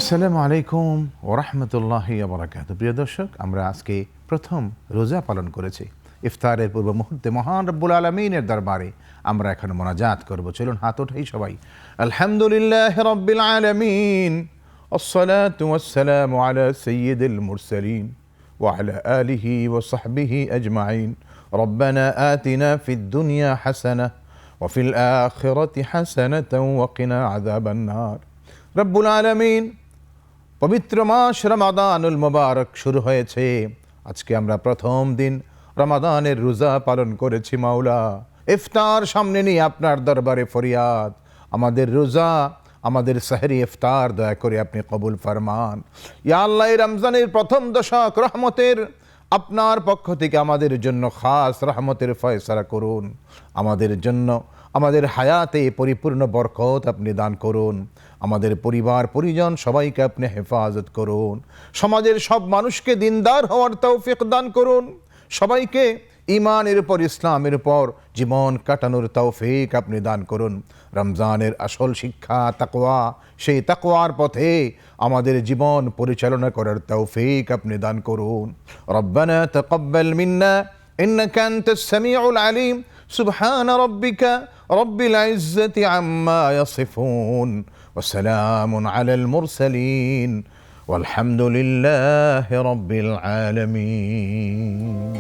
আসসালামু আলাইকুম ওয়া রাহমাতুল্লাহি ওয়া বারাকাতুহু। প্রিয় দর্শক, আমরা আজকে প্রথম রোজা পালন করেছি। ইফতারের পূর্ব মুহূর্তে মহান রব্বুল আলামিনের দরবারে আমরা এখন মোনাজাত করব। চলুন হাত উঠাই সবাই। আলহামদুলিল্লাহি রাব্বিল আলামিন, আসসালাতু ওয়াসসালামু আলা সাইয়্যিদিল মুরসালিন ওয়া আলা আলিহি ওয়া সাহবিহি আজমাইন। রব্বানা আতিনা ফিদ দুনিয়া হাসানাহ ওয়া ফিল আখিরাতি হাসানাতাও ওয়া কিনা আযাবান নার। রব্বুল আলামিন, পবিত্র মাস রমাদানুল মুবারক শুরু হয়েছে। আজকে আমরা প্রথম দিন রমাদানের রোজা পালন করেছি। মাওলা, ইফতার সামনে নিয়ে আপনার দরবারে ফরিয়াদ, আমাদের রোজা, আমাদের সাহরি ইফতার দয়া করে আপনি কবুল ফরমান। ইয়া আল্লাহ, এই রমজানের প্রথম দশক রহমতের আপনার পক্ষ থেকে আমাদের জন্য খাস রহমতের ফয়সালা করুন। আমাদের জন্য আমাদের হায়াতে পরিপূর্ণ বরকত আপনি দান করুন। আমাদের পরিবার পরিজন সবাইকে আপনি হেফাজত করুন। সমাজের সব মানুষকে দিনদার হওয়ার তৌফিক দান করুন। সবাইকে ঈমানের উপর, ইসলামের উপর জীবন কাটানোর তৌফিক আপনি দান করুন। রমজানের আসল শিক্ষা তাকওয়া, সেই তাকওয়ার পথে আমাদের জীবন পরিচালনা করার তৌফিক আপনি দান করুন। রব্বানা তাকাব্বাল মিন্না ইন্নাকা আনতাস সামিউল আলিম। সুবহান রাব্বিকা রব্বিল ইজ্জাতি আম্মা ইয়াসিফুন ওয়া সালামুন আলাল মুরসালিন ওয়ালহামদুলিল্লাহি রাব্বিল আলামিন।